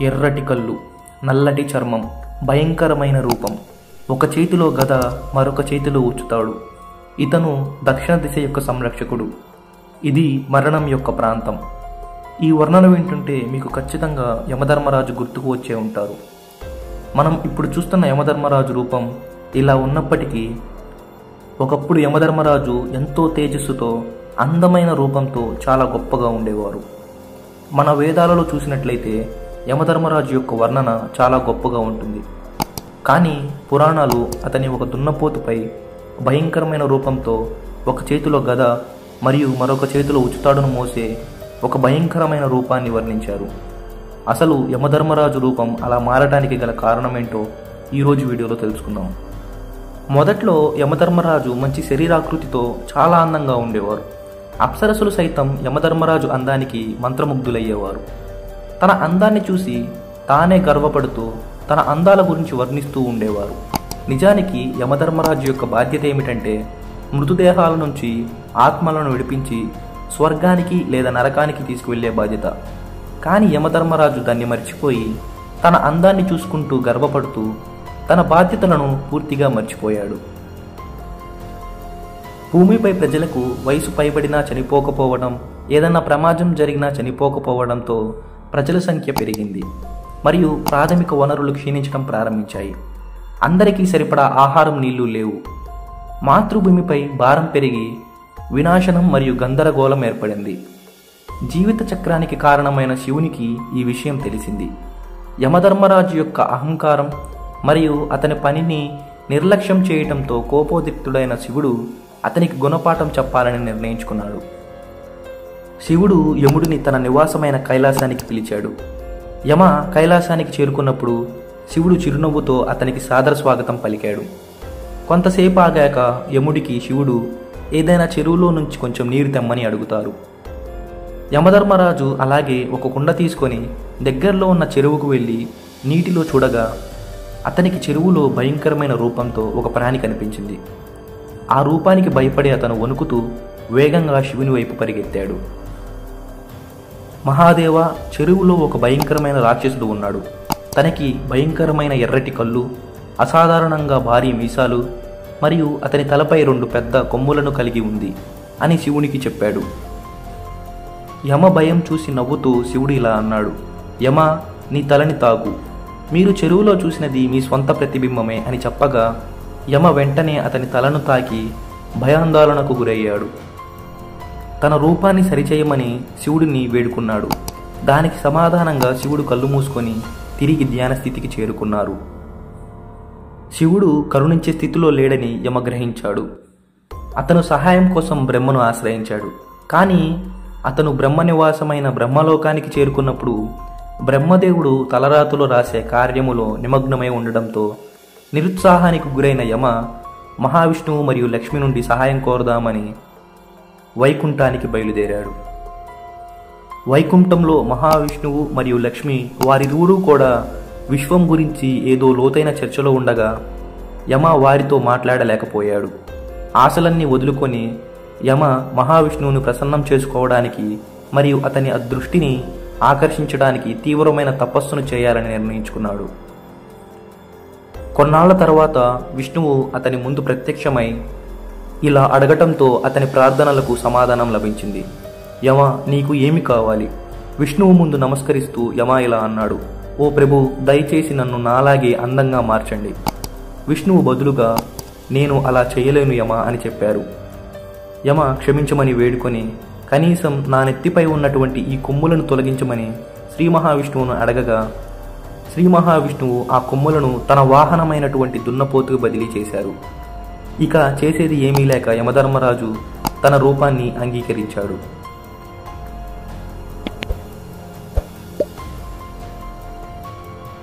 ఎర్రటి కళ్ళు, నల్లటి చర్మం, భయంకరమైన రూపం. ఒక చేతిలో గద, మరొక చేతిలో ఊచుతాడు. ఇతను దక్షిణ దిశ యొక్క సంరక్షకుడు. ఇది మరణం యొక్క ప్రాంతం. ఈ వర్ణన వింటుంటే మీకు ఖచ్చితంగా యమధర్మరాజు గుర్తుకు వచ్చే ఉంటారు. మనం ఇప్పుడు చూస్తున్న యమధర్మరాజు రూపం ఇలా ఉన్నప్పటికీ ఒకప్పుడు యమధర్మరాజు ఎంతో తేజస్సుతో, అందమైన రూపంతో చాలా గొప్పగా ఉండేవారు. మన వేదాలలో చూసినట్లయితే యమధర్మరాజు యొక్క వర్ణన చాలా గొప్పగా ఉంటుంది. కానీ పురాణాలు అతని ఒక దున్నపోతుపై భయంకరమైన రూపంతో, ఒక చేతిలో గద మరియు మరొక చేతిలో ఉచితాడును మోసే ఒక భయంకరమైన రూపాన్ని వర్ణించారు. అసలు యమధర్మరాజు రూపం అలా మారడానికి గల కారణమేంటో ఈరోజు వీడియోలో తెలుసుకుందాం. మొదట్లో యమధర్మరాజు మంచి శరీరాకృతితో చాలా అందంగా ఉండేవారు. అప్సరసులు సైతం యమధర్మరాజు అందానికి మంత్రముగ్ధులయ్యేవారు. తన అందాన్ని చూసి తానే గర్వపడుతూ తన అందాల గురించి వర్ణిస్తూ ఉండేవారు. నిజానికి యమధర్మరాజు యొక్క బాధ్యత ఏమిటంటే మృతదేహాల నుంచి ఆత్మలను విడిపించి స్వర్గానికి లేదా నరకానికి తీసుకువెళ్లే బాధ్యత. కానీ యమధర్మరాజు దాన్ని మర్చిపోయి తన అందాన్ని చూసుకుంటూ గర్వపడుతూ తన బాధ్యతలను పూర్తిగా మర్చిపోయాడు. భూమిపై ప్రజలకు వయసు పైబడినా చనిపోకపోవడం, ఏదన్నా ప్రమాదం జరిగినా చనిపోకపోవడంతో ప్రజల సంఖ్య పెరిగింది మరియు ప్రాథమిక వనరులు క్షీణించడం ప్రారంభించాయి. అందరికీ సరిపడా ఆహారం, నీళ్లు లేవు. మాతృభూమిపై భారం పెరిగి వినాశనం మరియు గందరగోళం ఏర్పడింది. జీవిత చక్రానికి కారణమైన శివునికి ఈ విషయం తెలిసింది. యమధర్మరాజు యొక్క అహంకారం మరియు అతని పనిని నిర్లక్ష్యం చేయటంతో కోపోద్రిక్తుడైన శివుడు అతనికి గుణపాఠం చెప్పాలని నిర్ణయించుకున్నాడు. శివుడు యముడిని తన నివాసమైన కైలాసానికి పిలిచాడు. యమ కైలాసానికి చేరుకున్నప్పుడు శివుడు చిరునవ్వుతో అతనికి సాదర స్వాగతం పలికాడు. కొంతసేపు ఆగాక యముడికి శివుడు ఏదైనా చెరువులో నుంచి కొంచెం నీరు తెమ్మని అడుగుతారు. యమధర్మరాజు అలాగే ఒక కుండ తీసుకొని దగ్గరలో ఉన్న చెరువుకు వెళ్ళి నీటిలో చూడగా అతనికి చెరువులో భయంకరమైన రూపంతో ఒక ప్రాణి కనిపించింది. ఆ రూపానికి భయపడి అతను వణుకుతూ వేగంగా శివుని వైపు పరిగెత్తాడు. మహాదేవ, చెరువులో ఒక భయంకరమైన రాక్షసుడు ఉన్నాడు. తనకి భయంకరమైన ఎర్రటి కళ్ళు, అసాధారణంగా భారీ మీసాలు మరియు అతని తలపై 2 పెద్ద కొమ్ములను కలిగి ఉంది అని శివునికి చెప్పాడు. యమ భయం చూసి నవ్వుతూ శివుడు ఇలా అన్నాడు, యమ, నీ తలని తాకు. మీరు చెరువులో చూసినది మీ స్వంత ప్రతిబింబమే అని చెప్పగా యమ వెంటనే అతని తలను తాకి భయాందోళనకు గురయ్యాడు. తన రూపాన్ని సరిచేయమని శివుడిని వేడుకున్నాడు. దానికి సమాధానంగా శివుడు కళ్ళు మూసుకొని తిరిగి ధ్యాన స్థితికి చేరుకున్నారు. శివుడు కరుణించే స్థితిలో లేడని యమ గ్రహించాడు. అతను సహాయం కోసం బ్రహ్మను ఆశ్రయించాడు. కానీ అతను బ్రహ్మ నివాసమైన బ్రహ్మలోకానికి చేరుకున్నప్పుడు బ్రహ్మదేవుడు తలరాతులో రాసే కార్యములో నిమగ్నమై ఉండడంతో నిరుత్సాహానికి గురైన యమ మహావిష్ణువు మరియు లక్ష్మి నుండి సహాయం కోరదామని వైకుంఠానికి బయలుదేరాడు. వైకుంఠంలో మహావిష్ణువు మరియు లక్ష్మి వారిరువురూ కూడా విశ్వం గురించి ఏదో లోతైన చర్చలో ఉండగా యమ వారితో మాట్లాడలేకపోయాడు. ఆశలన్నీ వదులుకొని యమ మహావిష్ణువుని ప్రసన్నం చేసుకోవడానికి మరియు అతని దృష్టిని ఆకర్షించడానికి తీవ్రమైన తపస్సును చేయాలని నిర్ణయించుకున్నాడు. కొన్నాళ్ల తర్వాత విష్ణువు అతని ముందు ప్రత్యక్షమై ఇలా అడగటంతో అతని ప్రార్థనలకు సమాధానం లభించింది. యమ, నీకు ఏమి కావాలి? విష్ణువు ముందు నమస్కరిస్తూ యమ ఇలా అన్నాడు, ఓ ప్రభు, దయచేసి నన్ను నాలాగే అందంగా మార్చండి. విష్ణువు బదులుగా, నేను అలా చేయలేను యమ అని చెప్పారు. యమ క్షమించమని వేడుకొని కనీసం నా నెత్తిపై ఉన్నటువంటి ఈ కొమ్ములను తొలగించమని శ్రీ మహావిష్ణువును అడగగా శ్రీ మహావిష్ణువు ఆ కొమ్ములను తన వాహనమైనటువంటి దున్నపోతుకు బదిలీ చేశారు. ఇక చేసేది ఏమీ లేక యమధర్మరాజు తన రూపాన్ని అంగీకరించాడు.